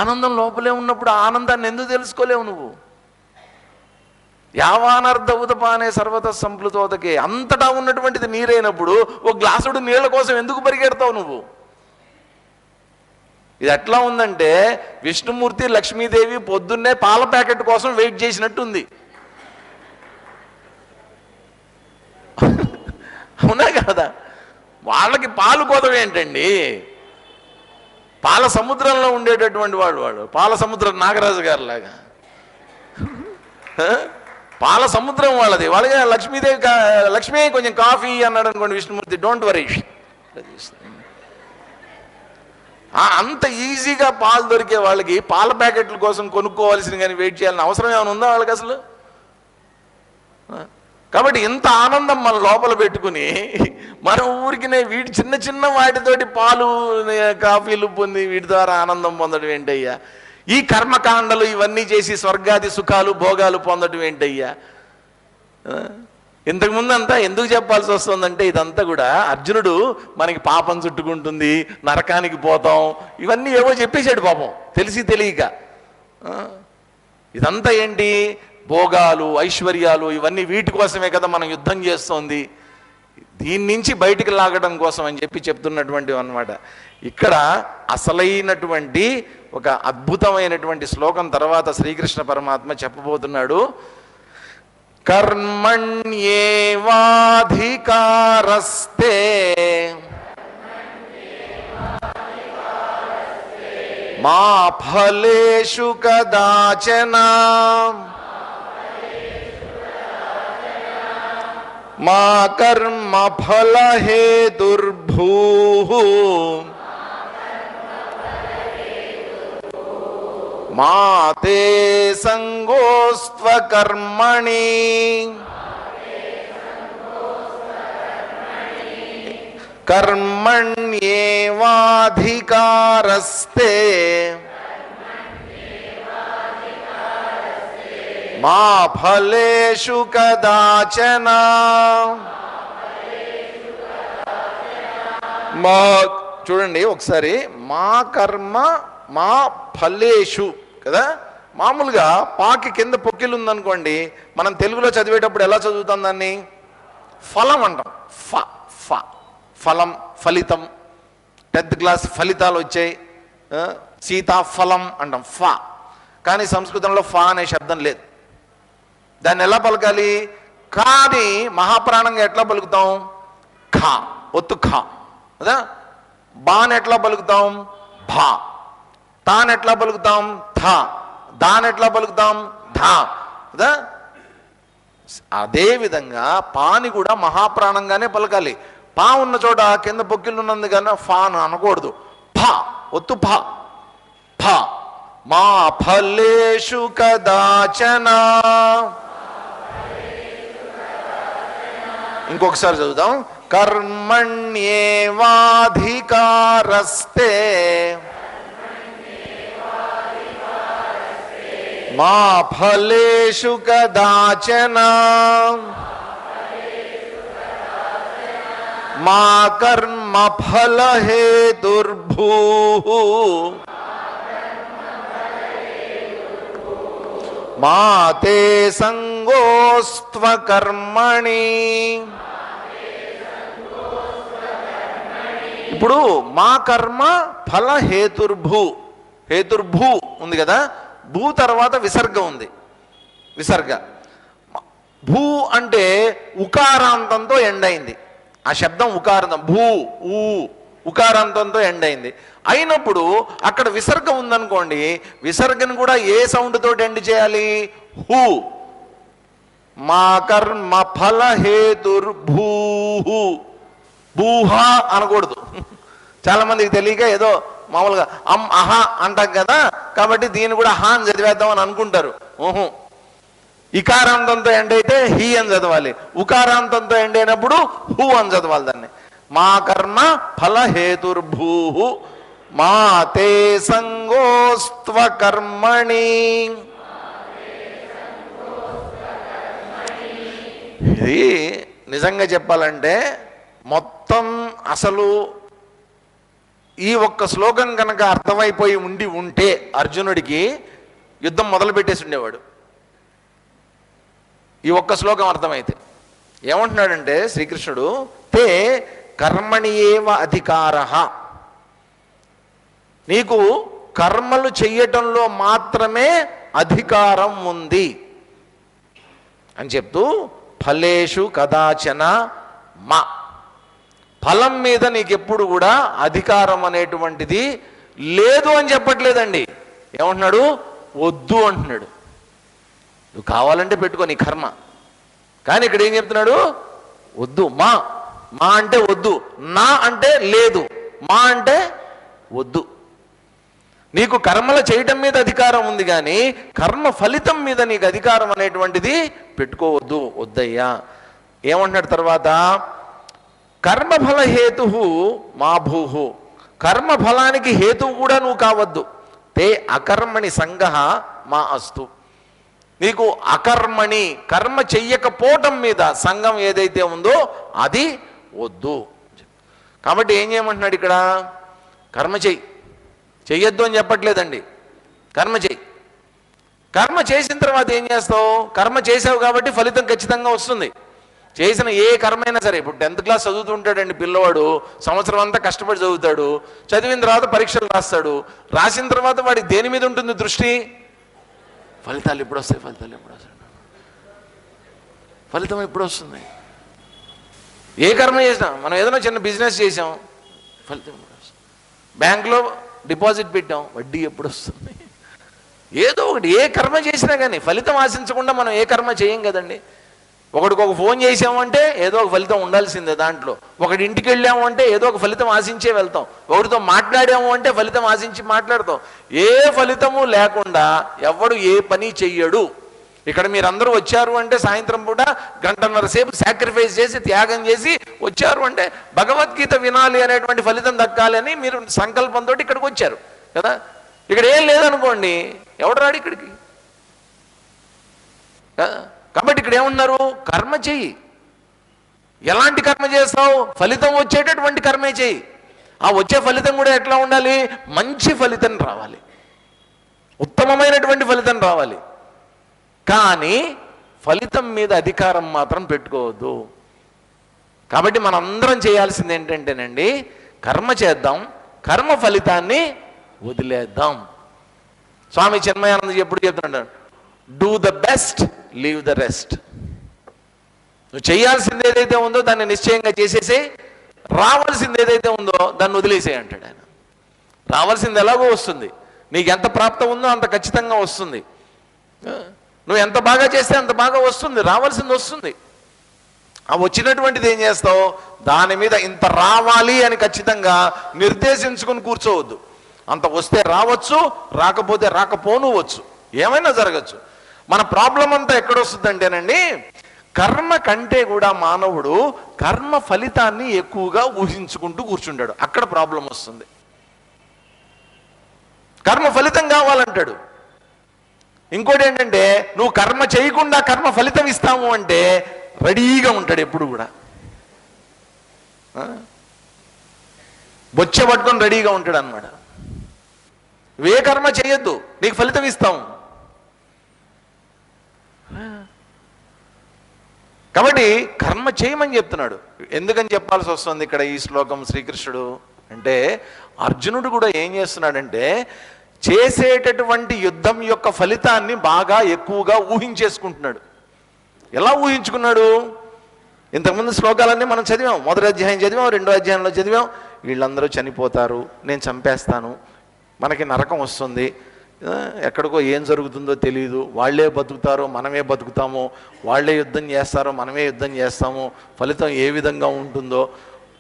ఆనందం లోపలే ఉన్నప్పుడు ఆనందాన్ని ఎందుకు తెలుసుకోలేవు నువ్వు? యావానర్థ ఉదపానే సర్వత సంప్లుతోతకే, అంతటా ఉన్నటువంటిది నీరైనప్పుడు ఒక గ్లాసుడు నీళ్ల కోసం ఎందుకు పరిగెడతావు నువ్వు? ఇది ఎట్లా ఉందంటే విష్ణుమూర్తి లక్ష్మీదేవి పొద్దున్నే పాల ప్యాకెట్ కోసం వెయిట్ చేసినట్టుంది. అవునా కదా? వాళ్ళకి పాలు కోదం ఏంటండి? పాల సముద్రంలో ఉండేటటువంటి వాడు పాల సముద్రం నాగరాజు గారు లాగా పాల సముద్రం వాళ్ళది. వాళ్ళకి లక్ష్మీదేవి లక్ష్మీ కొంచెం కాఫీ అన్నాడు అనుకోండి విష్ణుమూర్తి, డోంట్ వరీ, అంత ఈజీగా పాలు దొరికే వాళ్ళకి పాల ప్యాకెట్ల కోసం కొనుక్కోవాల్సింది కానీ వెయిట్ చేయాలని అవసరం ఏమైనా ఉందా వాళ్ళకి అసలు? కాబట్టి ఇంత ఆనందం మన లోపల పెట్టుకుని మన ఊరికినే వీటి చిన్న చిన్న వాటితోటి పాలు కాఫీలు పొంది వీటి ద్వారా ఆనందం పొందడం ఏంటయ్యా? ఈ కర్మకాండలు ఇవన్నీ చేసి స్వర్గాది సుఖాలు భోగాలు పొందడం ఏంటయ్యా? ఇంతకుముందు అంతా ఎందుకు చెప్పాల్సి వస్తుందంటే ఇదంతా కూడా అర్జునుడు మనకి పాపం చుట్టుకుంటుంది, నరకానికి పోతాం, ఇవన్నీ ఏవో చెప్పేశాడు పాపం తెలిసి తెలియక. ఇదంతా ఏంటి? భోగాలు ఐశ్వర్యాలు ఇవన్నీ వీటి కోసమే కదా మనం యుద్ధం చేస్తోంది. దీని నుంచి బయటికి లాగడం కోసం అని చెప్పి చెప్తున్నటువంటివి అన్నమాట. ఇక్కడ అసలైనటువంటి ఒక అద్భుతమైనటువంటి శ్లోకం తర్వాత శ్రీకృష్ణ పరమాత్మ చెప్పబోతున్నాడు. కర్మణ్యేవాధికారస్తే మా ఫలేషు కదాచన మా కర్మ ఫల హేతుర్భూః మా తే సంగోస్త్వ కర్మణి కర్మణ్యేవాధికారస్తే మా ఫలేషు కదాచన. మా చూడండి ఒకసారి, మా కర్మ మా ఫలేషు కదా. మామూలుగా పాకి కింద పొక్కిలు ఉందనుకోండి, మనం తెలుగులో చదివేటప్పుడు ఎలా చదువుతాం దాన్ని? ఫలం అంటాం. ఫ ఫ ఫలం, ఫలితం. 10th క్లాస్ ఫలితాలు వచ్చాయి, సీతాఫలం అంటాం ఫ. కానీ సంస్కృతంలో ఫ అనే శబ్దం లేదు. దాన్ని ఎలా పలకాలి? కానీ మహాప్రాణంగా ఎట్లా పలుకుతాం? ఖా, ఒత్తు ఖా కదా. బాని ఎట్లా పలుకుతాం? భా. తాను ఎట్లా పలుకుతాం? ధా. దాని ఎట్లా పలుకుతాం? ధా కదా. అదేవిధంగా పాని కూడా మహాప్రాణంగానే పలకాలి. పా ఉన్న చోట కింద పొక్కిళ్ళు ఉన్నందు కానీ ఫాను అనకూడదు. ఫా, ఒత్తు ఫా. ఫా మా ఫలేషు కదాచన. ఇంకొకసారి చదువుదాం. కర్మణ్యేవాధికారస్తే మా ఫలేషు కదాచన మా కర్మ ఫల హేతుర్భూః మా తే సంగోస్త్వ కర్మణి. ఇప్పుడు మా కర్మ ఫల హేతుర్భూ. హేతుర్భూ ఉంది కదా, భూ తర్వాత విసర్గ ఉంది. విసర్గ భూ అంటే ఉకారాంతంతో ఎండైంది. ఆ శబ్దం ఉకారాంతం, భూ ఊ ఉకారాంతంతో ఎండైంది. అయినప్పుడు అక్కడ విసర్గ ఉందనుకోండి, విసర్గను కూడా ఏ సౌండ్ తోటి ఎండ్ చేయాలి? హూ. మా కర్మ ఫల హేతుర్భూ. భూహా అనకూడదు. చాలా మందికి తెలియక ఏదో మామూలుగా అహా అంటాం కదా, కాబట్టి దీన్ని కూడా హా అని చదివేద్దాం అని అనుకుంటారు. ఓహో, ఇకారాంతంతో ఎండ్ అయితే హీ అని చదవాలి, ఉకారాంతంతో ఎండ్ అయినప్పుడు హూ అని చదవాలి దాన్ని. మా కర్మ ఫల హేతుర్భూః మా తే సంగోస్త్వ కర్మణి. ఇది నిజంగా చెప్పాలంటే మొత్తం అసలు ఈ ఒక్క శ్లోకం కనుక అర్థమైపోయి ఉంటే అర్జునుడికి యుద్ధం మొదలు పెట్టేసి ఉండేవాడు. ఈ ఒక్క శ్లోకం అర్థమైతే ఏమంటున్నాడంటే శ్రీకృష్ణుడు, తే కర్మణియేవ అధికారః, నీకు కర్మలు చెయ్యటంలో మాత్రమే అధికారం ఉంది అని చెప్తూ, ఫలేషు కదాచన మా, ఫలం మీద నీకెప్పుడు కూడా అధికారం అనేటువంటిది లేదు అని చెప్పట్లేదండి. ఏమంటున్నాడు? వద్దు అంటున్నాడు. నువ్వు కావాలంటే పెట్టుకో నీ కర్మ, కానీ ఇక్కడ ఏం చెప్తున్నాడు? వద్దు. మా మా అంటే వద్దు, నా అంటే లేదు, మా అంటే వద్దు. నీకు కర్మలు చేయటం మీద అధికారం ఉంది, కానీ కర్మ ఫలితం మీద నీకు అధికారం అనేటువంటిది పెట్టుకోవద్దు, వద్దయ్యా. ఏమంటున్నాడు తర్వాత? కర్మఫల హేతు మా భూహు, కర్మఫలానికి హేతువు కూడా నువ్వు కావద్దు. తే అకర్మణి సంగః మా అస్తు, నీకు అకర్మణి కర్మ చెయ్యకపోవటం మీద సంఘం ఏదైతే ఉందో అది వద్దు. కాబట్టి ఏం చేయమంటున్నాడు ఇక్కడ? కర్మ చెయ్యొద్దు అని చెప్పట్లేదండి, కర్మ చెయ్యి. కర్మ చేసిన తర్వాత ఏం చేస్తావు? కర్మ చేసావు కాబట్టి ఫలితం ఖచ్చితంగా వస్తుంది. చేసిన ఏ కర్మ అయినా సరే, ఇప్పుడు 10th క్లాస్ చదువుతుంటాడండి పిల్లవాడు, సంవత్సరం అంతా కష్టపడి చదువుతాడు, చదివిన తర్వాత పరీక్షలు రాస్తాడు, రాసిన తర్వాత వాడికి దేని మీద ఉంటుంది దృష్టి? ఫలితాలు ఎప్పుడు వస్తాయి, ఫలితాలు ఎప్పుడు వస్తాయి, ఫలితం ఎప్పుడు వస్తుంది. ఏ కర్మ చేసినా, మనం ఏదైనా చిన్న బిజినెస్ చేసాం, ఫలితం ఎప్పుడు వస్తుంది. బ్యాంకులో డిపాజిట్ పెట్టాం, వడ్డీ ఎప్పుడు వస్తుంది. ఏదో ఒకటి, ఏ కర్మ చేసినా కానీ ఫలితం ఆశించకుండా మనం ఏ కర్మ చేయం కదండి. ఒకడికి ఒక ఫోన్ చేసామంటే ఏదో ఒక ఫలితం ఉండాల్సిందే దాంట్లో. ఒకటి ఇంటికి వెళ్ళాము అంటే ఏదో ఒక ఫలితం ఆశించే వెళ్తాం. ఒకరితో మాట్లాడాము అంటే ఫలితం ఆశించి మాట్లాడతాం. ఏ ఫలితము లేకుండా ఎవడు ఏ పని చెయ్యడు. ఇక్కడ మీరందరూ వచ్చారు అంటే సాయంత్రం పూట గంటన్నర సేపు సాక్రిఫైస్ చేసి త్యాగం చేసి వచ్చారు అంటే భగవద్గీత వినాలి అనేటువంటి ఫలితం దక్కాలి అని మీరు సంకల్పంతో ఇక్కడికి వచ్చారు కదా. ఇక్కడ ఏం లేదనుకోండి, ఎవడు రాడు ఇక్కడికి. కాబట్టి ఇక్కడ ఏమన్నారు? కర్మ చెయ్యి. ఎలాంటి కర్మ చేస్తావు? ఫలితం వచ్చేటటువంటి కర్మే చెయ్యి. ఆ వచ్చే ఫలితం కూడా ఎట్లా ఉండాలి? మంచి ఫలితం రావాలి, ఉత్తమమైనటువంటి ఫలితం రావాలి. కానీ ఫలితం మీద అధికారం మాత్రం పెట్టుకోవద్దు. కాబట్టి మనందరం చేయాల్సింది ఏంటంటేనండి, కర్మ చేద్దాం, కర్మ ఫలితాన్ని వదిలేద్దాం. స్వామి చిన్మయానంద ఎప్పుడు చెప్తున్నాడు? Do the best, leave the rest. నువ్వు చేయాల్సింది ఏదైతే ఉందో దాన్ని నిశ్చయంగా చేసేసి, రావాల్సింది ఏదైతే ఉందో దాన్ని వదిలేసే అంటాడు ఆయన. రావాల్సింది ఎలాగో వస్తుంది, నీకు ఎంత ప్రాప్తం ఉందో అంత ఖచ్చితంగా వస్తుంది. నువ్వు ఎంత బాగా చేస్తే అంత బాగా వస్తుంది, రావాల్సింది వస్తుంది. ఆ వచ్చినటువంటిది ఏం చేస్తావు? దాని మీద ఇంత రావాలి అని ఖచ్చితంగా నిర్దేశించుకుని కూర్చోవద్దు. అంత వస్తే రావచ్చు, రాకపోతే రాకపోనువచ్చు, ఏమైనా జరగచ్చు. మన ప్రాబ్లం అంతా ఎక్కడొస్తుందంటేనండి, కర్మ కంటే కూడా మానవుడు కర్మ ఫలితాన్ని ఎక్కువగా ఊహించుకుంటూ కూర్చుంటాడు. అక్కడ ప్రాబ్లం వస్తుంది. కర్మ ఫలితం కావాలంటాడు. ఇంకోటి ఏంటంటే, నువ్వు కర్మ చేయకుండా కర్మ ఫలితం ఇస్తాము అంటే రెడీగా ఉంటాడు ఎప్పుడు కూడా. బొచ్చ పట్టుకొని రెడీగా ఉంటాడు అనమాట. నువ్వే కర్మ చేయొద్దు, నీకు ఫలితం ఇస్తాము. కాబట్టి కర్మ చేయమని చెప్తున్నాడు. ఎందుకని చెప్పాల్సి వస్తుంది ఇక్కడ ఈ శ్లోకం శ్రీకృష్ణుడు అంటే, అర్జునుడు కూడా ఏం చేస్తున్నాడంటే, చేసేటటువంటి యుద్ధం యొక్క ఫలితాన్ని బాగా ఎక్కువగా ఊహించేసుకుంటున్నాడు. ఎలా ఊహించుకున్నాడు? ఇంతకుముందు శ్లోకాలన్నీ మనం చదివాం. 1వ అధ్యాయం చదివాం, 2వ అధ్యాయంలో చదివాం. వీళ్ళందరూ చనిపోతారు, నేను చంపేస్తాను, మనకి నరకం వస్తుంది, ఎక్కడికో ఏం జరుగుతుందో తెలియదు, వాళ్ళే బతుకుతారో మనమే బతుకుతాము, వాళ్ళే యుద్ధం చేస్తారో మనమే యుద్ధం చేస్తాము, ఫలితం ఏ విధంగా ఉంటుందో,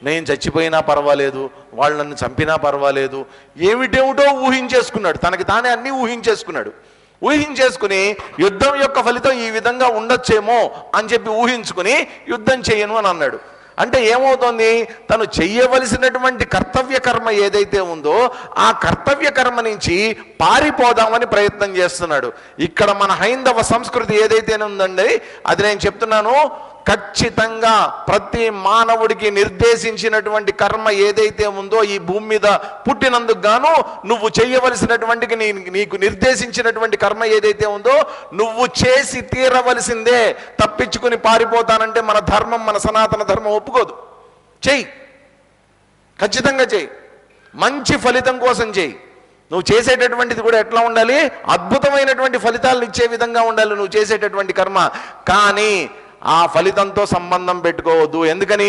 నేను చచ్చిపోయినా పర్వాలేదు, వాళ్ళు నన్ను చంపినా పర్వాలేదు, ఏమిటేమిటో ఊహించేసుకున్నాడు. తనకి తానే అన్నీ ఊహించేసుకున్నాడు. ఊహించేసుకుని యుద్ధం యొక్క ఫలితం ఈ విధంగా ఉండొచ్చేమో అని చెప్పి ఊహించుకుని యుద్ధం చేయను అని అన్నాడు. అంటే ఏమవుతోంది? తను చెయ్యవలసినటువంటి కర్తవ్య కర్మ ఏదైతే ఉందో ఆ కర్తవ్య కర్మ నుంచి పారిపోదామని ప్రయత్నం చేస్తున్నాడు. ఇక్కడ మన హైందవ సంస్కృతి ఏదైతే ఉందండి, అది నేను చెప్తున్నాను, ఖచ్చితంగా ప్రతి మానవుడికి నిర్దేశించినటువంటి కర్మ ఏదైతే ఉందో ఈ భూమి మీద పుట్టినందుకు గాను నువ్వు చేయవలసినటువంటి నీకు నిర్దేశించినటువంటి కర్మ ఏదైతే ఉందో నువ్వు చేసి తీరవలసిందే. తప్పించుకుని పారిపోతానంటే మన ధర్మం, మన సనాతన ధర్మం ఒప్పుకోదు. చెయ్యి, ఖచ్చితంగా చెయ్యి. మంచి ఫలితం కోసం చెయ్యి. నువ్వు చేసేటటువంటిది కూడా ఎట్లా ఉండాలి? అద్భుతమైనటువంటి ఫలితాలను ఇచ్చే విధంగా ఉండాలి నువ్వు చేసేటటువంటి కర్మ. కానీ ఆ ఫలితంతో సంబంధం పెట్టుకోవద్దు. ఎందుకని?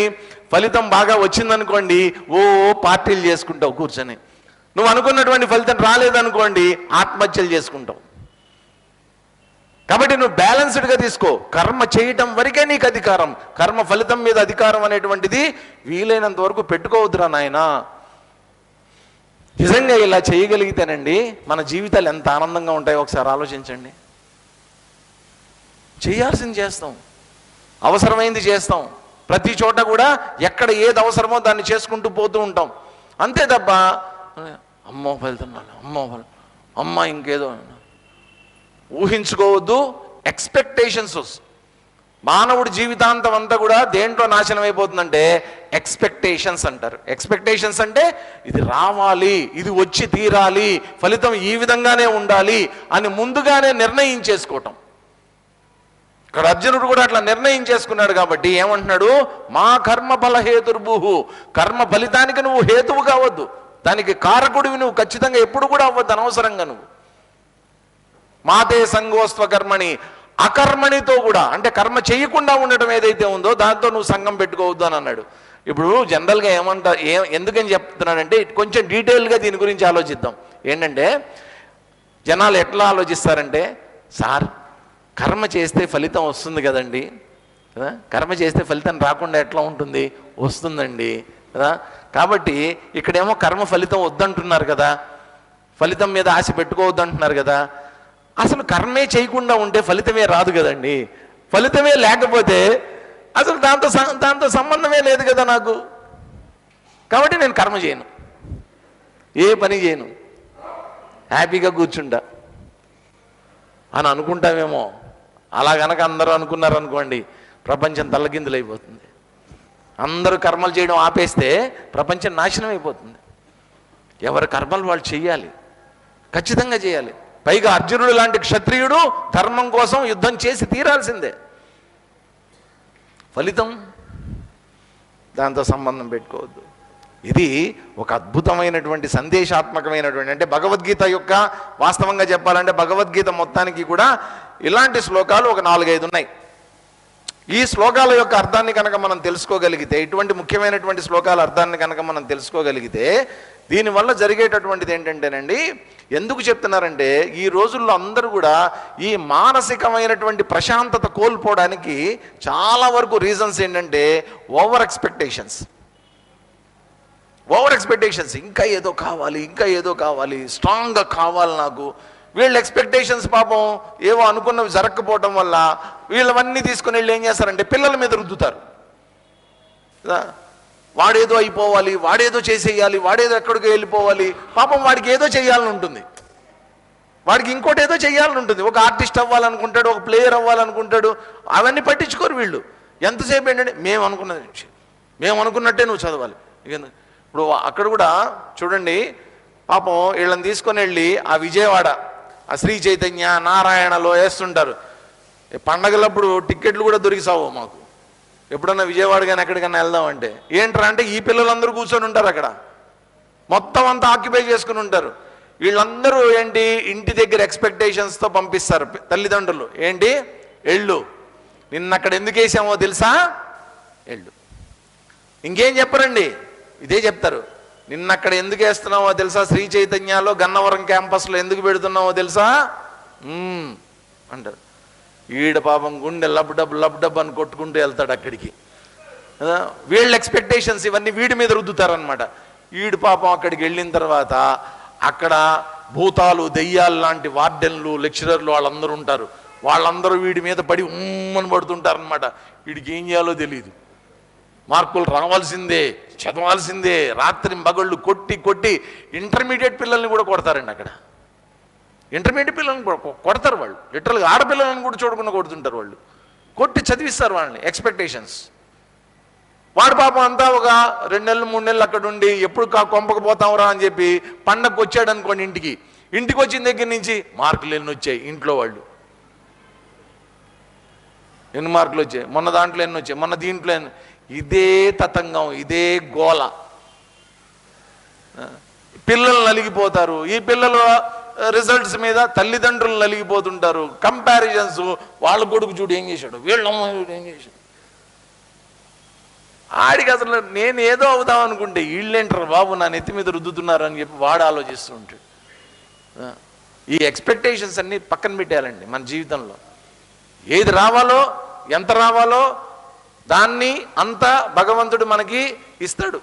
ఫలితం బాగా వచ్చిందనుకోండి, ఓ పార్టీలు చేసుకుంటావు కూర్చొని. నువ్వు అనుకున్నటువంటి ఫలితం రాలేదనుకోండి, ఆత్మహత్యలు చేసుకుంటావు. కాబట్టి నువ్వు బ్యాలెన్స్డ్గా తీసుకో. కర్మ చేయటం వరకే నీకు అధికారం. కర్మ ఫలితం మీద అధికారం అనేటువంటిది వీలైనంత వరకు పెట్టుకోవద్దురా నాయనా. నిజంగా ఇలా చేయగలిగితేనండి మన జీవితాలు ఎంత ఆనందంగా ఉంటాయో ఒకసారి ఆలోచించండి. చేయాల్సింది చేస్తాం, అవసరమైంది చేస్తాం. ప్రతి చోట కూడా ఎక్కడ ఏది అవసరమో దాన్ని చేసుకుంటూ పోతూ ఉంటాం. అంతే తప్ప అమ్మో ఫలితం అమ్మ ఇంకేదో ఊహించుకోవద్దు. ఎక్స్పెక్టేషన్స్. మానవుడి జీవితాంతం అంతా కూడా దేంట్లో నాశనం అయిపోతుందంటే ఎక్స్పెక్టేషన్స్ అంటారు. ఎక్స్పెక్టేషన్స్ అంటే ఇది రావాలి, ఇది వచ్చి తీరాలి, ఫలితం ఈ విధంగానే ఉండాలి అని ముందుగానే నిర్ణయించేసుకోవటం. ఇక్కడ అర్జునుడు కూడా అట్లా నిర్ణయించేసుకున్నాడు. కాబట్టి ఏమంటున్నాడు? మా కర్మ ఫల హేతుర్భుః. కర్మ ఫలితానికి నువ్వు హేతువు కావద్దు, దానికి కారకుడివి నువ్వు ఖచ్చితంగా ఎప్పుడు కూడా అవ్వద్దు అనవసరంగా నువ్వు. మాతే సంగోస్త్వ కర్మణి. అకర్మణితో కూడా అంటే కర్మ చేయకుండా ఉండటం ఏదైతే ఉందో దాంతో నువ్వు సంఘం పెట్టుకోవద్దు అని అన్నాడు. ఇప్పుడు జనరల్గా ఎందుకని చెప్తున్నానంటే కొంచెం డీటెయిల్గా దీని గురించి ఆలోచిద్దాం. ఏంటంటే జనాలు ఎట్లా ఆలోచిస్తారంటే, సార్ కర్మ చేస్తే ఫలితం వస్తుంది కదండి కదా, కర్మ చేస్తే ఫలితం రాకుండా ఎట్లా ఉంటుంది? వస్తుందండి కదా. కాబట్టి ఇక్కడేమో కర్మ ఫలితం వద్దంటున్నారు కదా, ఫలితం మీద ఆశ పెట్టుకోవద్దు అంటున్నారు కదా. అసలు కర్మే చేయకుండా ఉంటే ఫలితమే రాదు కదండి. ఫలితమే లేకపోతే అసలు దాంతో సంబంధమే లేదు కదా నాకు. కాబట్టి నేను కర్మ చేయను, ఏ పని చేయను, హ్యాపీగా కూర్చుంటా అని అనుకుంటామేమో. అలా గనక అందరూ అనుకున్నారనుకోండి, ప్రపంచం తల్లకిందులు అయిపోతుంది. అందరూ కర్మలు చేయడం ఆపేస్తే ప్రపంచం నాశనం అయిపోతుంది. ఎవరి కర్మలు వాళ్ళు చెయ్యాలి, ఖచ్చితంగా చేయాలి. పైగా అర్జునుడు లాంటి క్షత్రియుడు ధర్మం కోసం యుద్ధం చేసి తీరాల్సిందే. ఫలితం దాంతో సంబంధం పెట్టుకోవద్దు. ఇది ఒక అద్భుతమైనటువంటి సందేశాత్మకమైనటువంటి, అంటే భగవద్గీత యొక్క వాస్తవంగా చెప్పాలంటే భగవద్గీత మొత్తానికి కూడా ఇలాంటి శ్లోకాలు ఒక 4-5 ఉన్నాయి. ఈ శ్లోకాల యొక్క అర్థాన్ని కనుక మనం తెలుసుకోగలిగితే, ఇటువంటి ముఖ్యమైనటువంటి శ్లోకాల అర్థాన్ని కనుక మనం తెలుసుకోగలిగితే, దీనివల్ల జరిగేటటువంటిది ఏంటంటేనండి, ఎందుకు చెప్తున్నారంటే ఈ రోజుల్లో అందరూ కూడా ఈ మానసికమైనటువంటి ప్రశాంతత కోల్పోవడానికి చాలా వరకు రీజన్స్ ఏంటంటే ఓవర్ ఎక్స్పెక్టేషన్స్. ఇంకా ఏదో కావాలి, ఇంకా ఏదో కావాలి, స్ట్రాంగ్గా కావాలి నాకు. వీళ్ళ ఎక్స్పెక్టేషన్స్ పాపం ఏవో అనుకున్నవి జరగకపోవటం వల్ల వీళ్ళవన్నీ తీసుకుని వెళ్ళి ఏం చేస్తారంటే పిల్లల మీద రుద్దుతారు. వాడేదో అయిపోవాలి, వాడేదో చేసేయాలి, వాడేదో ఎక్కడికి వెళ్ళిపోవాలి. పాపం వాడికి ఏదో చేయాలని ఉంటుంది, వాడికి ఇంకోటి ఏదో చేయాలని ఉంటుంది. ఒక ఆర్టిస్ట్ అవ్వాలనుకుంటాడు, ఒక ప్లేయర్ అవ్వాలనుకుంటాడు. అవన్నీ పట్టించుకోరు వీళ్ళు. ఎంతసేపు ఏంటంటే మేము అనుకున్నట్టే నువ్వు చదవాలి. ఇప్పుడు అక్కడ కూడా చూడండి, పాపం వీళ్ళని తీసుకొని వెళ్ళి ఆ విజయవాడ ఆ శ్రీ చైతన్య నారాయణలో వేస్తుంటారు. పండగలప్పుడు టిక్కెట్లు కూడా దొరికిసావు మాకు. ఎప్పుడన్నా విజయవాడ కానీ ఎక్కడికన్నా వెళ్దామంటే ఏంట్రా అంటే ఈ పిల్లలందరూ కూర్చొని ఉంటారు అక్కడ, మొత్తం అంతా ఆక్యుపై చేసుకుని ఉంటారు. వీళ్ళందరూ ఏంటి, ఇంటి దగ్గర ఎక్స్పెక్టేషన్స్తో పంపిస్తారు తల్లిదండ్రులు. ఏంటి, ఎళ్ళు, నిన్నక్కడ ఎందుకు వేసామో తెలుసా, ఎళ్ళు. ఇంకేం చెప్పరండి, ఇదే చెప్తారు. నిన్నక్కడ ఎందుకు వేస్తున్నావో తెలుసా, శ్రీ చైతన్యాలో గన్నవరం క్యాంపస్లో ఎందుకు పెడుతున్నావో తెలుసా అంటారు. ఈడ పాపం గుండె లబ్ అని కొట్టుకుంటూ వెళ్తాడు అక్కడికి. వీళ్ళ ఎక్స్పెక్టేషన్స్ ఇవన్నీ వీడి మీద రుద్దుతారనమాట. వీడు పాపం అక్కడికి వెళ్ళిన తర్వాత అక్కడ భూతాలు దెయ్యాలు లాంటి వార్డెన్లు లెక్చరర్లు వాళ్ళందరూ ఉంటారు. వాళ్ళందరూ వీడి మీద పడి ఉమ్మని పడుతుంటారనమాట. వీడికి ఏం చేయాలో తెలియదు. మార్కులు రావాల్సిందే, చదవాల్సిందే, రాత్రి మగళ్ళు కొట్టి ఇంటర్మీడియట్ పిల్లల్ని కూడా కొడతారండి అక్కడ. ఇంటర్మీడియట్ పిల్లల్ని కొడతారు వాళ్ళు, లిటరల్గా ఆడపిల్లలను కూడా చూడకుండా కొడుతుంటారు వాళ్ళు. కొట్టి చదివిస్తారు వాళ్ళని, ఎక్స్పెక్టేషన్స్. వాడు పాపం అంతా ఒక 2 నెలలు 3 నెలలు అక్కడ ఉండి ఎప్పుడు కొంపకపోతాంరా అని చెప్పి పండగకు వచ్చాడు అనుకోండి, ఇంటికి వచ్చిన దగ్గర నుంచి మార్కులు ఎన్ని వచ్చాయి, ఇంట్లో వాళ్ళు ఎన్ని మార్కులు వచ్చాయి, మొన్న దాంట్లో ఎన్ని వచ్చాయి, మొన్న దీంట్లో ఎన్ని, ఇదే తతంగం, ఇదే గోల. పిల్లలు నలిగిపోతారు. ఈ పిల్లల రిజల్ట్స్ మీద తల్లిదండ్రులు నలిగిపోతుంటారు. కంపారిజన్స్, వాళ్ళ కొడుకు చూడు ఏం చేశాడు, వీళ్ళ అమ్మాయి చూడు ఏం చేశాడు. ఆడికి అసలు నేను ఏదో అవుదాం అనుకుంటే వీళ్ళేంటారు బాబు నా నెత్తి మీద రుద్దుతున్నారు అని చెప్పి వాడు ఆలోచిస్తూ ఉంటాడు. ఈ ఎక్స్పెక్టేషన్స్ అన్నీ పక్కన పెట్టాలండి. మన జీవితంలో ఏది రావాలో, ఎంత రావాలో దాన్ని అంతా భగవంతుడు మనకి ఇస్తాడు.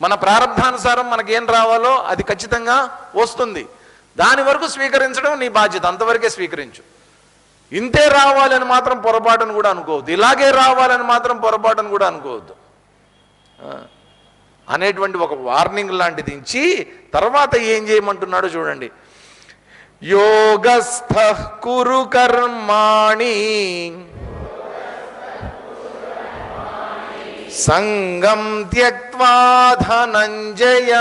మన ప్రారంధానుసారం మనకేం రావాలో అది ఖచ్చితంగా వస్తుంది. దాని వరకు స్వీకరించడం నీ బాధ్యత, అంతవరకే స్వీకరించు. ఇంతే రావాలని మాత్రం పొరపాటును కూడా అనుకోవద్దు, ఇలాగే రావాలని మాత్రం పొరపాటును కూడా అనుకోవద్దు అనేటువంటి ఒక వార్నింగ్ లాంటిది ఇచ్చి తర్వాత ఏం చేయమంటున్నాడో చూడండి. యోగస్థః కురు కర్మాణి సంగం త్యక్త్వా ధనంజయ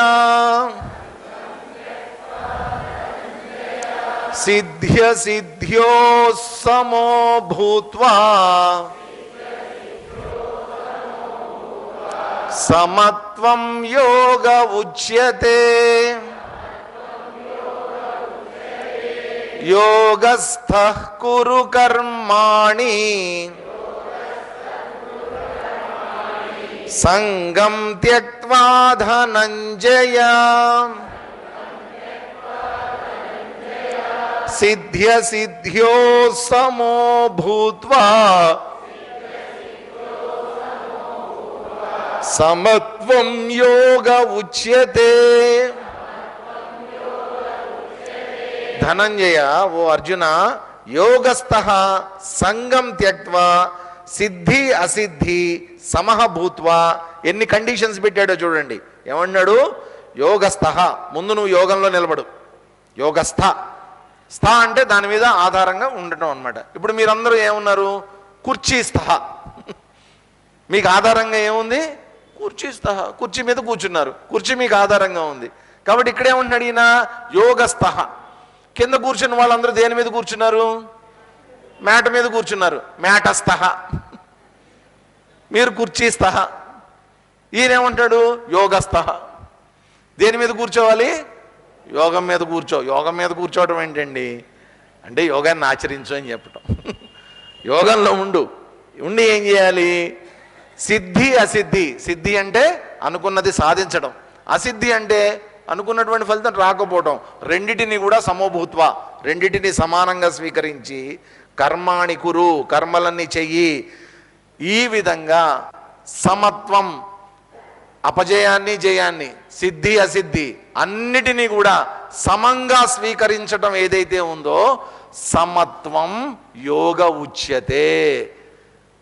సిద్ధ్య సిద్ధ్యో సమో భూత్వా సమత్వం యోగ ఉచ్యతే. యోగస్థః కురు కర్మాణి సంగం త్యక్త్వా ధనంజయ సిద్ధ్య సిద్ధ్యో సమో భూత్వా సమత్వం యోగ ఉచ్యతే. ధనంజయ, ఓ అర్జున, యోగస్థః సంగం త్యక్త్వా సిద్ధి అసిద్ధి సమః భూత్వా. ఎన్ని కండిషన్స్ పెట్టాడో చూడండి. ఏమన్నాడు? యోగస్థః, ముందు నువ్వు యోగంలో నిలబడు. యోగస్థ, స్థ అంటే దాని మీద ఆధారంగా ఉండటం అనమాట. ఇప్పుడు మీరందరూ ఏమున్నారు? కుర్చీస్థః. మీకు ఆధారంగా ఏముంది? కుర్చీస్థః, కుర్చీ మీద కూర్చున్నారు, కుర్చీ మీకు ఆధారంగా ఉంది. కాబట్టి ఇక్కడేమంటున్నాడు ఈయన? యోగస్థః. కింద కూర్చున్న వాళ్ళందరూ దేని మీద కూర్చున్నారు? మ్యాట్ మీద కూర్చున్నారు, మ్యాటస్థః. మీరు కుర్చీస్థః. ఈయనేమంటాడు? యోగస్థః. దేని మీద కూర్చోవాలి? యోగం మీద కూర్చో. యోగం మీద కూర్చోవడం ఏంటండి అంటే యోగాన్ని ఆచరించు అని చెప్పటం. యోగంలో ఉండి ఏం చేయాలి? సిద్ధి అసిద్ధి. సిద్ధి అంటే అనుకున్నది సాధించడం, అసిద్ధి అంటే అనుకున్నటువంటి ఫలితం రాకపోవడం. రెండిటిని కూడా సమోభూత్వ, రెండిటిని సమానంగా స్వీకరించి కర్మాణి కురు, కర్మలన్నీ చెయ్యి. ఈ విధంగా సమత్వం, అపజయాన్ని జయాన్ని, సిద్ధి అసిద్ధి అన్నిటినీ కూడా సమంగా స్వీకరించడం ఏదైతే ఉందో సమత్వం యోగ ఉచ్యతే.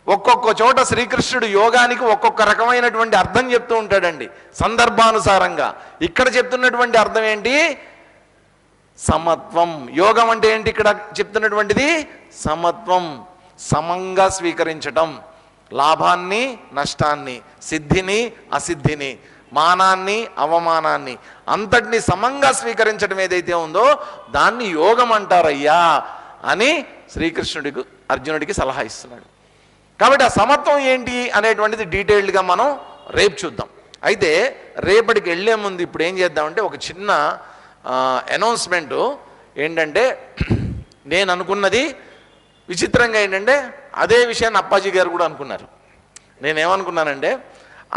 ఒక్కొక్క చోట శ్రీకృష్ణుడు యోగానికి ఒక్కొక్క రకమైనటువంటి అర్థం చెప్తూ ఉంటాడండి సందర్భానుసారంగా. ఇక్కడ చెప్తున్నటువంటి అర్థం ఏంటి? సమత్వం. యోగం అంటే ఏంటి? ఇక్కడ చెప్తున్నటువంటిది సమత్వం, సమంగా స్వీకరించటం. లాభాన్ని నష్టాన్ని, సిద్ధిని అసిద్ధిని, మానాన్ని అవమానాన్ని అంతటిని సమంగా స్వీకరించడం ఏదైతే ఉందో దాన్ని యోగం అంటారయ్యా అని శ్రీకృష్ణుడికి అర్జునుడికి సలహా ఇస్తున్నాడు. కాబట్టి ఆ సమత్వం ఏంటి అనేటువంటిది డీటెయిల్డ్గా మనం రేపు చూద్దాం. అయితే రేపటికి వెళ్ళే ముందు ఇప్పుడు ఏం చేద్దామంటే ఒక చిన్న అనౌన్స్మెంటు ఏంటంటే, నేను అనుకున్నది విచిత్రంగా ఏంటంటే అదే విషయాన్ని అప్పాజీ గారు కూడా అనుకున్నారు. నేనేమనుకున్నానంటే,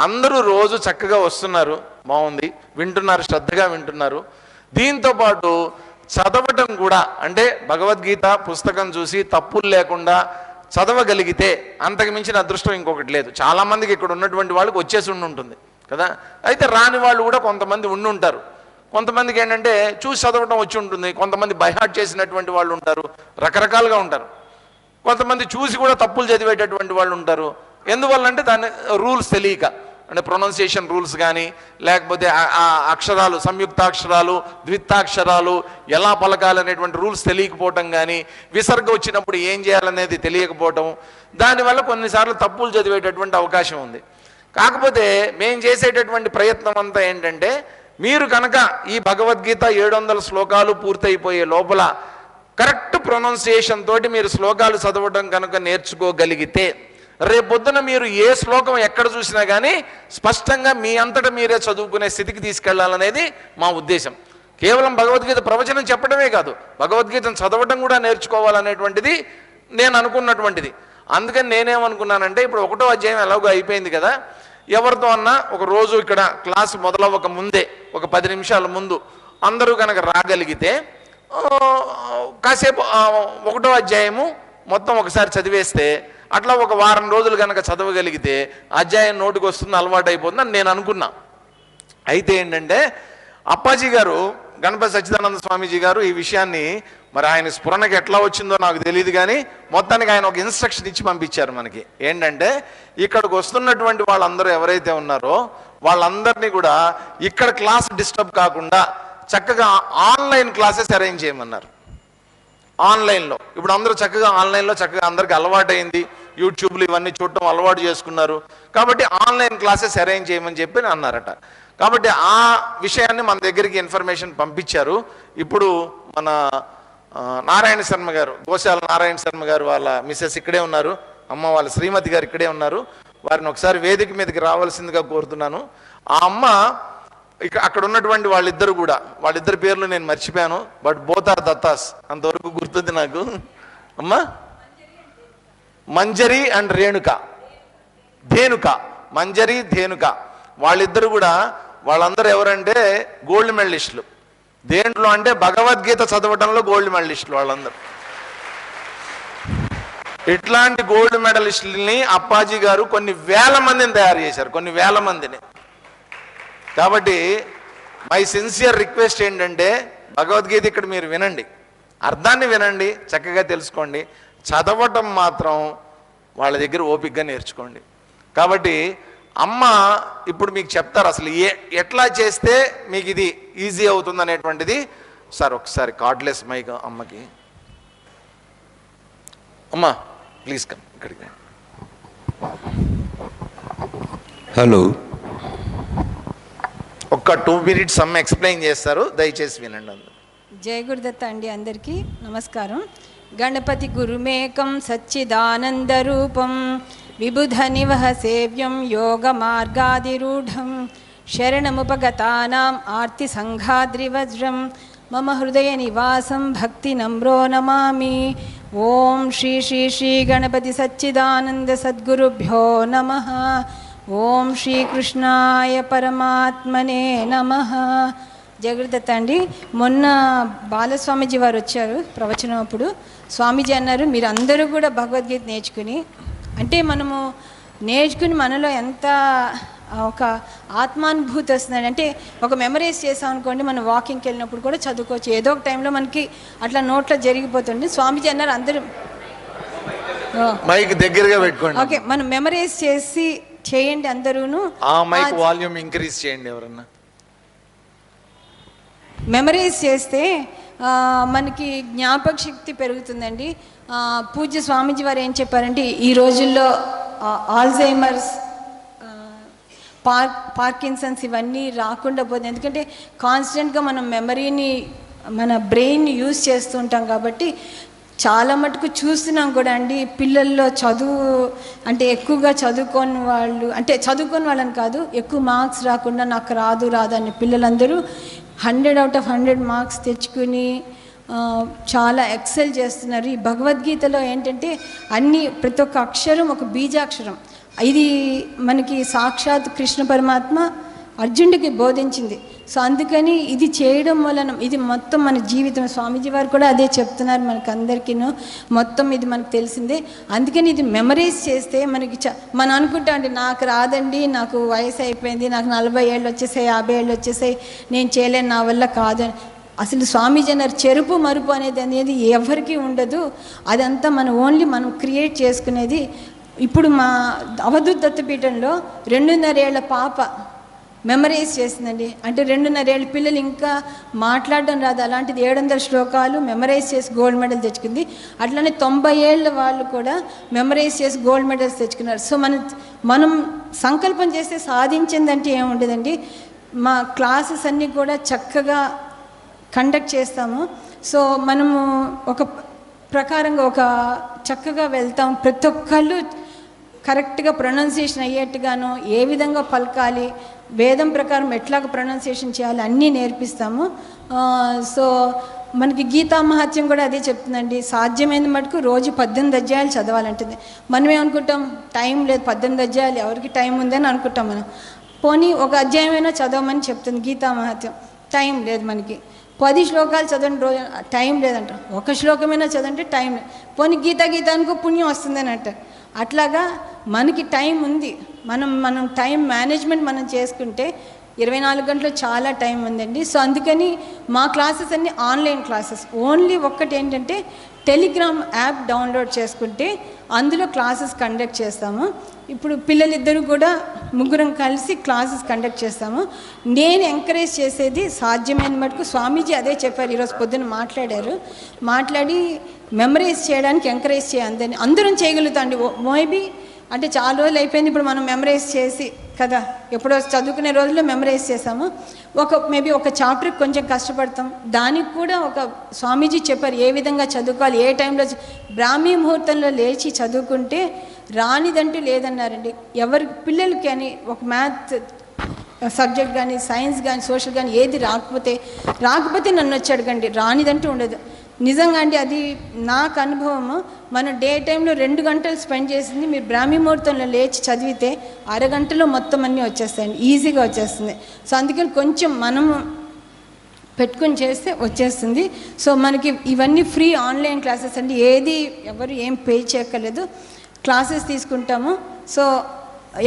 అందరూ రోజు చక్కగా వస్తున్నారు, బాగుంది, వింటున్నారు, శ్రద్ధగా వింటున్నారు. దీంతోపాటు చదవటం కూడా, అంటే భగవద్గీత పుస్తకం చూసి తప్పులు లేకుండా చదవగలిగితే అంతకు మించిన అదృష్టం ఇంకొకటి లేదు. చాలామందికి ఇక్కడ ఉన్నటువంటి వాళ్ళకి వచ్చేసి ఉంటుంది కదా. అయితే రాని వాళ్ళు కూడా కొంతమంది ఉంటారు. కొంతమందికి ఏంటంటే చూసి చదవటం వచ్చి ఉంటుంది, కొంతమంది బైహార్ట్ చేసినటువంటి వాళ్ళు ఉంటారు, రకరకాలుగా ఉంటారు. కొంతమంది చూసి కూడా తప్పులు చదివేటటువంటి వాళ్ళు ఉంటారు. ఎందువల్లంటే దాని రూల్స్ తెలియక. అంటే ప్రొనౌన్సియేషన్ రూల్స్ కానీ, లేకపోతే ఆ అక్షరాలు, సంయుక్తాక్షరాలు, ద్విత్తాక్షరాలు ఎలా పలకాలనేటువంటి రూల్స్ తెలియకపోవటం కానీ, విసర్గ వచ్చినప్పుడు ఏం చేయాలనేది తెలియకపోవటం, దానివల్ల కొన్నిసార్లు తప్పులు చదివేటటువంటి అవకాశం ఉంది. కాకపోతే మేము చేసేటటువంటి ప్రయత్నం అంతా ఏంటంటే, మీరు కనుక ఈ భగవద్గీత 700 శ్లోకాలు పూర్తయిపోయే లోపల కరెక్ట్ ప్రొనౌన్సియేషన్ తోటి మీరు శ్లోకాలు చదవడం కనుక నేర్చుకోగలిగితే, రేపొద్దున మీరు ఏ శ్లోకం ఎక్కడ చూసినా కానీ స్పష్టంగా మీ అంతటా మీరే చదువుకునే స్థితికి తీసుకెళ్లాలనేది మా ఉద్దేశం. కేవలం భగవద్గీత ప్రవచనం చెప్పడమే కాదు, భగవద్గీతను చదవటం కూడా నేర్చుకోవాలనేటువంటిది నేను అనుకున్నటువంటిది. అందుకని నేనేమనుకున్నానంటే, ఇప్పుడు 1వ అధ్యాయం ఎలాగో అయిపోయింది కదా, ఎవరితో అన్నా ఒక రోజు ఇక్కడ క్లాసు మొదలవ్వక ముందే ఒక 10 నిమిషాల ముందు అందరూ కనుక రాగలిగితే కాసేపు 1వ అధ్యాయము మొత్తం ఒకసారి చదివేస్తే, అట్లా ఒక వారం రోజులు కనుక చదవగలిగితే అధ్యాయం నోటికి వస్తుంది, అలవాటు అయిపోతుందని నేను అనుకున్నా. అయితే ఏంటంటే, అప్పాజీ గారు, గణపతి సచ్చిదానంద స్వామీజీ గారు ఈ విషయాన్ని మరి ఆయన స్ఫురణకి ఎట్లా వచ్చిందో నాకు తెలియదు, కానీ మొత్తానికి ఆయన ఒక ఇన్స్ట్రక్షన్ ఇచ్చి పంపించారు మనకి. ఏంటంటే, ఇక్కడికి వస్తున్నటువంటి వాళ్ళందరూ ఎవరైతే ఉన్నారో వాళ్ళందరినీ కూడా ఇక్కడ క్లాస్ డిస్టర్బ్ కాకుండా చక్కగా ఆన్లైన్ క్లాసెస్ అరేంజ్ చేయమన్నారు. ఆన్లైన్లో ఇప్పుడు అందరూ చక్కగా ఆన్లైన్లో చక్కగా అందరికి అలవాటైంది, యూట్యూబ్లు ఇవన్నీ చూడటం అలవాటు చేసుకున్నారు. కాబట్టి ఆన్లైన్ క్లాసెస్ అరేంజ్ చేయమని చెప్పి అన్నారట. కాబట్టి ఆ విషయాన్ని మన దగ్గరికి ఇన్ఫర్మేషన్ పంపించారు. ఇప్పుడు మన నారాయణ శర్మ గారు, గోశాల నారాయణ శర్మ గారు వాళ్ళ మిస్సెస్ ఇక్కడే ఉన్నారు, అమ్మ వాళ్ళ శ్రీమతి గారు ఇక్కడే ఉన్నారు. వారిని ఒకసారి వేదిక మీదకి రావాల్సిందిగా కోరుతున్నాను. ఆ అమ్మ అక్కడ ఉన్నటువంటి వాళ్ళిద్దరి పేర్లు నేను మర్చిపోయాను, బట్ బోత్ ఆర్ దత్తాస్, అంతవరకు గుర్తుంది నాకు. అమ్మా మంజరి అండ్ ధేనుక, మంజరి ధేనుక, వాళ్ళిద్దరు కూడా, వాళ్ళందరూ ఎవరంటే గోల్డ్ మెడలిస్టులు. దేంట్లో అంటే భగవద్గీత చదవటంలో గోల్డ్ మెడలిస్టులు వాళ్ళందరూ. ఇట్లాంటి గోల్డ్ మెడలిస్టులని అప్పాజీ గారు కొన్ని వేల మందిని తయారు చేశారు, కొన్ని వేల మందిని. కాబట్టి మై సిన్సియర్ రిక్వెస్ట్ ఏంటంటే, భగవద్గీత ఇక్కడ మీరు వినండి, అర్థాన్ని వినండి, చక్కగా తెలుసుకోండి, చదవటం మాత్రం వాళ్ళ దగ్గర ఓపికగా నేర్చుకోండి. కాబట్టి అమ్మ ఇప్పుడు మీకు చెప్తారు అసలు ఎట్లా చేస్తే మీకు ఇది ఈజీ అవుతుంది అనేటువంటిది. సార్ ఒకసారి కార్డ్లెస్ మైక్ అమ్మకి. అమ్మా ప్లీజ్ కమ్ ఇక్కడికి. హలో, ఒక్క 2 minutes అమ్మ ఎక్స్ప్లెయిన్ చేస్తారు, దయచేసి వినండి అందరూ. జయ గురుదత్త అండి, అందరికీ నమస్కారం. గణపతి గురుమేకం సచ్చిదానంద రూపం విబుధ నివహ సేవ్యం యోగ మార్గాదిరూఢం శరణముపగతానాం ఆర్తి సంఘాద్రివజ్రం మమ హృదయ నివాసం భక్తి నమ్రో నమామి. ఓం శ్రీ శ్రీ శ్రీ గణపతి సచ్చిదానంద సద్గురుభ్యో నమః. ఓం శ్రీకృష్ణాయ పరమాత్మనే నమః. జగదత్త అండి, మొన్న బాలస్వామీజీ వారు వచ్చారు ప్రవచనం అప్పుడు. స్వామీజీ అన్నారు, మీరు అందరూ కూడా భగవద్గీత నేర్చుకుని, అంటే మనము నేర్చుకుని మనలో ఎంత ఒక ఆత్మానుభూతి వస్తుందండి. అంటే ఒక మెమరీస్ చేసాం అనుకోండి, మనం వాకింగ్కి వెళ్ళినప్పుడు కూడా చదువుకోవచ్చు, ఏదో ఒక టైంలో మనకి అట్లా నోట్లో జరిగిపోతుంది. స్వామీజీ అన్నారు అందరూ మైక్ దగ్గరగా పెట్టుకోండి. ఓకే, మనం మెమరీస్ చేయండి అందరూను. ఆ మైక్ వాల్యూమ్ ఇంక్రీజ్ చేయండి ఎవరన్నా. మెమరీస్ చేస్తే మనకి జ్ఞాపక శక్తి పెరుగుతుందండి. పూజ్య స్వామీజీ వారు ఏం చెప్పారంటే, ఈ రోజుల్లో ఆల్జైమర్స్, పార్కిన్సన్స్ ఇవన్నీ రాకుండా పోతుంది. ఎందుకంటే కాన్స్టెంట్గా మనం మెమరీని, మన బ్రెయిన్ యూజ్ చేస్తూ ఉంటాం. కాబట్టి చాలా మటుకు చూస్తున్నాం కూడా అండి, పిల్లల్లో చదువు అంటే ఎక్కువగా చదువుకోని వాళ్ళు, అంటే చదువుకోని వాళ్ళని కాదు, ఎక్కువ మార్క్స్ రాకుండా నాకు రాదు అని పిల్లలందరూ 100 out of 100 మార్క్స్ తెచ్చుకుని చాలా ఎక్సెల్ చేస్తున్నారు. ఈ భగవద్గీతలో ఏంటంటే ప్రతి ఒక్క అక్షరం ఒక బీజాక్షరం. ఇది మనకి సాక్షాత్ కృష్ణ పరమాత్మ అర్జునుడికి బోధించింది. సో అందుకని ఇది చేయడం వలన ఇది మొత్తం మన జీవితం, స్వామీజీ వారు కూడా అదే చెప్తున్నారు మనకు అందరికీను, మొత్తం ఇది మనకు తెలిసిందే. అందుకని ఇది మెమరైజ్ చేస్తే మనకి మనం అనుకుంటాం అండి, నాకు రాదండి, నాకు వయసు అయిపోయింది, నాకు 40 ఏళ్ళు వచ్చేసాయి, 50 ఏళ్ళు వచ్చేసాయి, నేను చేయలేను, నా వల్ల కాదని. అసలు స్వామీజీ అన్నారు, చెరుపు మరుపు అనేది ఎవరికి ఉండదు, అదంతా మనం ఓన్లీ మనం క్రియేట్ చేసుకునేది. ఇప్పుడు మా అవధూత్ దత్తపీఠంలో 2.5 ఏళ్ల పాప మెమరైజ్ చేసిందండి. అంటే 2.5 ఏళ్ళ పిల్లలు ఇంకా మాట్లాడడం రాదు, అలాంటిది 700 శ్లోకాలు మెమరైజ్ చేసి గోల్డ్ మెడల్ తెచ్చుకుంది. అట్లనే 90 ఏళ్ళ వాళ్ళు కూడా మెమరైజ్ చేసి గోల్డ్ మెడల్స్ తెచ్చుకున్నారు. సో మనం సంకల్పం చేస్తే సాధించిందంటే ఏముండదండి. మా క్లాసెస్ అన్నీ కూడా చక్కగా కండక్ట్ చేస్తాము. సో మనము ఒక ప్రకారంగా ఒక చక్కగా వెళ్తాం. ప్రతి ఒక్కళ్ళు కరెక్ట్గా ప్రొనౌన్సియేషన్ అయ్యేట్టుగాను, ఏ విధంగా పలకాలి, వేదం ప్రకారం ఎట్లాగ ప్రొనౌన్సియేషన్ చేయాలి అన్నీ నేర్పిస్తాము. సో మనకి గీతా మహత్యం కూడా అదే చెప్తుందండి. సాధ్యమైన మటుకు రోజు 18 అధ్యాయాలు చదవాలంటుంది. మనమేమనుకుంటాం, టైం లేదు, 18 అధ్యాయాలు ఎవరికి టైం ఉందని అనుకుంటాం మనం. పోనీ ఒక అధ్యాయమైనా చదవమని చెప్తుంది గీతా మహత్యం. టైం లేదు మనకి. 10 శ్లోకాలు చదవండి రోజు, టైం లేదంట. ఒక శ్లోకమైనా చదవంటే టైం లేదు. పోనీ గీతానికో పుణ్యం వస్తుందని అంటారు. అట్లాగా మనకి టైం ఉంది. మనం టైం మేనేజ్మెంట్ మనం చేసుకుంటే 24 గంటలు చాలా టైం ఉందండి. సో అందుకని మా క్లాసెస్ అన్నీ ఆన్లైన్ క్లాసెస్. ఓన్లీ ఒక్కటి ఏంటంటే టెలిగ్రామ్ యాప్ డౌన్లోడ్ చేసుకుంటే అందులో క్లాసెస్ కండక్ట్ చేస్తాము. ఇప్పుడు పిల్లలిద్దరూ కూడా ముగ్గురం కలిసి క్లాసెస్ కండక్ట్ చేస్తాము. నేను ఎంకరేజ్ చేసేది సాధ్యమైన మటుకు, స్వామీజీ అదే చెప్పారు, ఈరోజు పొద్దున్న మాట్లాడి మెమరైజ్ చేయడానికి ఎంకరేజ్ చేయాలని. అందరం చేయగలుగుతాండి. మేబీ అంటే చాలా రోజులు అయిపోయింది, ఇప్పుడు మనం మెమరైజ్ చేసి కదా, ఎప్పుడో చదువుకునే రోజుల్లో మెమరైజ్ చేసాము. మేబీ ఒక చాప్టర్కి కొంచెం కష్టపడతాం. దానికి కూడా ఒక స్వామీజీ చెప్పారు ఏ విధంగా చదువుకోవాలి, ఏ టైంలో. బ్రాహ్మీ ముహూర్తంలో లేచి చదువుకుంటే రానిదంటూ లేదన్నారండి. ఎవరి పిల్లలకి అని ఒక మ్యాథ్ సబ్జెక్ట్ కానీ, సైన్స్ కానీ, సోషల్ కానీ ఏది రాకపోతే నన్ను వచ్చి అడగండి, రానిదంటూ ఉండదు. నిజంగా అండి, అది నాకు అనుభవము. మనం డే టైంలో 2 గంటలు స్పెండ్ చేసింది మీరు బ్రాహ్మీ ముహూర్తంలో లేచి చదివితే అరగంటలో మొత్తం అన్నీ వచ్చేస్తాయండి, ఈజీగా వచ్చేస్తుంది. సో అందుకని కొంచెం మనము పెట్టుకుని చేస్తే వచ్చేస్తుంది. సో మనకి ఇవన్నీ ఫ్రీ ఆన్లైన్ క్లాసెస్ అండి. ఎవరు ఏం పే చేయక్కర్లేదు, క్లాసెస్ తీసుకుంటాము. సో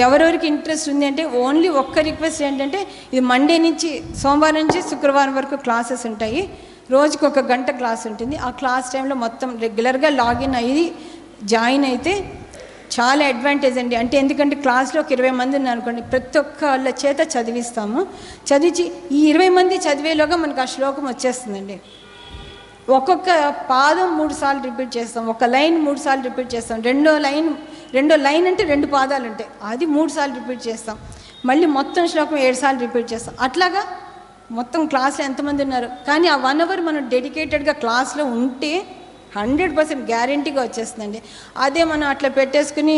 ఎవరెవరికి ఇంట్రెస్ట్ ఉంది అంటే ఓన్లీ ఒక్క రిక్వెస్ట్ ఏంటంటే, ఇది మండే నుంచి సోమవారం నుంచి శుక్రవారం వరకు క్లాసెస్ ఉంటాయి. రోజుకి 1 గంట క్లాస్ ఉంటుంది. ఆ క్లాస్ టైంలో మొత్తం రెగ్యులర్గా లాగిన్ అయ్యి జాయిన్ అయితే చాలా అడ్వాంటేజ్ అండి. అంటే ఎందుకంటే క్లాస్లో ఒక 20 మంది ఉన్నారనుకోండి, ప్రతి ఒక్క వాళ్ళ చేత చదివిస్తాము. చదివించి ఈ 20 మంది చదివేలోగా మనకు ఆ శ్లోకం వచ్చేస్తుందండి. ఒక్కొక్క పాదం 3 సార్లు రిపీట్ చేస్తాం, ఒక లైన్ 3 సార్లు రిపీట్ చేస్తాం, రెండో లైన్ అంటే 2 పాదాలు ఉంటాయి, అది 3 సార్లు రిపీట్ చేస్తాం. మళ్ళీ మొత్తం శ్లోకం 7 సార్లు రిపీట్ చేస్తాం. అట్లాగా మొత్తం క్లాస్లో ఎంతమంది ఉన్నారు, కానీ ఆ 1 అవర్ మనం డెడికేటెడ్గా క్లాస్లో ఉంటే 100% గ్యారంటీగా వచ్చేస్తుందండి. అదే మనం అట్లా పెట్టేసుకుని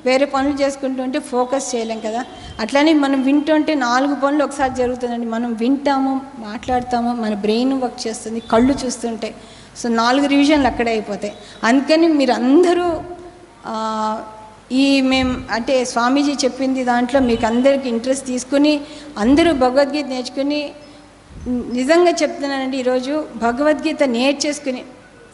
వేరే పనులు చేసుకుంటూ ఉంటే ఫోకస్ చేయలేం కదా. అట్లానే మనం వింటుంటే 4 పనులు ఒకసారి జరుగుతుందండి. మనం వింటాము, మాట్లాడతాము, మన బ్రెయిన్ వర్క్ చేస్తుంది, కళ్ళు చూస్తుంటే. సో 4 రివిజన్లు అక్కడే అయిపోతాయి. అందుకని మీరు అందరూ మేము అంటే స్వామీజీ చెప్పింది దాంట్లో మీకు అందరికీ ఇంట్రెస్ట్ తీసుకుని అందరూ భగవద్గీత నేర్చుకుని, నిజంగా చెప్తున్నానండి, ఈరోజు భగవద్గీత నేర్చేసుకుని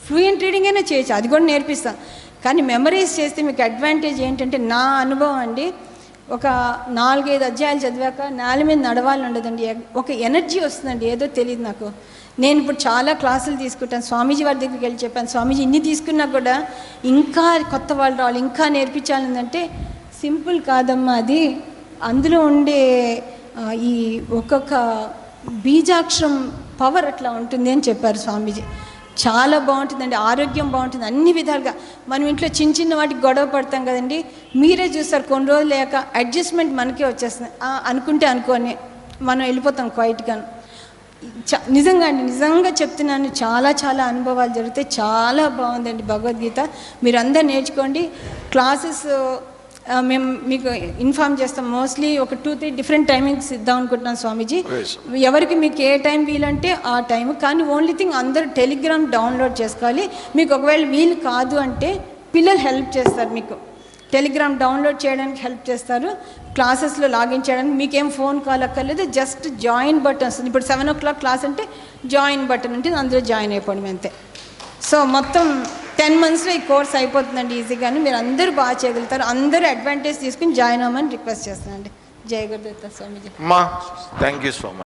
ఫ్లూయెంట్ రీడింగ్ అయినా చేయొచ్చు, అది కూడా నేర్పిస్తాం. కానీ మెమరైజ్ చేస్తే మీకు అడ్వాంటేజ్ ఏంటంటే, నా అనుభవం అండి, ఒక 4-5 అధ్యాయాలు చదివాక నేల మీద నడవాలని ఉండదండి, ఒక ఎనర్జీ వస్తుందండి, ఏదో తెలియదు నాకు. నేను ఇప్పుడు చాలా క్లాసులు తీసుకుంటాను, స్వామీజీ వారి దగ్గరికి వెళ్ళి చెప్పాను, స్వామీజీ ఇన్ని తీసుకున్నా కూడా ఇంకా కొత్త వాళ్ళు రావాలి, ఇంకా నేర్పించాలంటే సింపుల్ కాదమ్మా అది. అందులో ఉండే ఈ ఒక్కొక్క బీజాక్షరం పవర్ అట్లా ఉంటుంది అని చెప్పారు స్వామీజీ. చాలా బాగుంటుందండి, ఆరోగ్యం బాగుంటుంది అన్ని విధాలుగా. మనం ఇంట్లో చిన్న వాటికి గొడవ పడతాం కదండి, మీరే చూస్తారు కొన్ని రోజులు లేక అడ్జస్ట్మెంట్ మనకే వచ్చేస్తుంది. అనుకోని మనం వెళ్ళిపోతాం క్వైట్గా. నిజంగా అండి, నిజంగా చెప్తున్నాను, చాలా చాలా అనుభవాలు జరుగుతాయి. చాలా బాగుందండి భగవద్గీత. మీరు అందరు నేర్చుకోండి. క్లాసెస్ మేము మీకు ఇన్ఫార్మ్ చేస్తాం. మోస్ట్లీ ఒక 2-3 డిఫరెంట్ టైమింగ్స్ ఇద్దాం అనుకుంటున్నాం స్వామీజీ. ఎవరికి మీకు ఏ టైం వీలంటే ఆ టైం. కానీ ఓన్లీ థింగ్ అందరూ టెలిగ్రామ్ డౌన్లోడ్ చేసుకోవాలి. మీకు ఒకవేళ వీలు కాదు అంటే పిల్లలు హెల్ప్ చేస్తారు, మీకు టెలిగ్రామ్ డౌన్లోడ్ చేయడానికి హెల్ప్ చేస్తారు, క్లాసెస్లో లాగిన్ చేయడానికి. మీకేం ఫోన్ కాల్ అక్కర్లేదు, జస్ట్ జాయిన్ బటన్ వస్తుంది. ఇప్పుడు 7 o'clock క్లాస్ అంటే జాయిన్ బటన్ ఉంటుంది, అందులో జాయిన్ అయిపోవడం అంతే. సో మొత్తం 10 monthsలో ఈ కోర్స్ అయిపోతుందండి ఈజీగానే. మీరు అందరూ బాగా చేయగలుగుతారు. అందరూ అడ్వాంటేజ్ తీసుకుని జాయిన్ అవ్వమని రిక్వెస్ట్ చేస్తానండి. జై Gurudatta Swamiji. Thank you so much.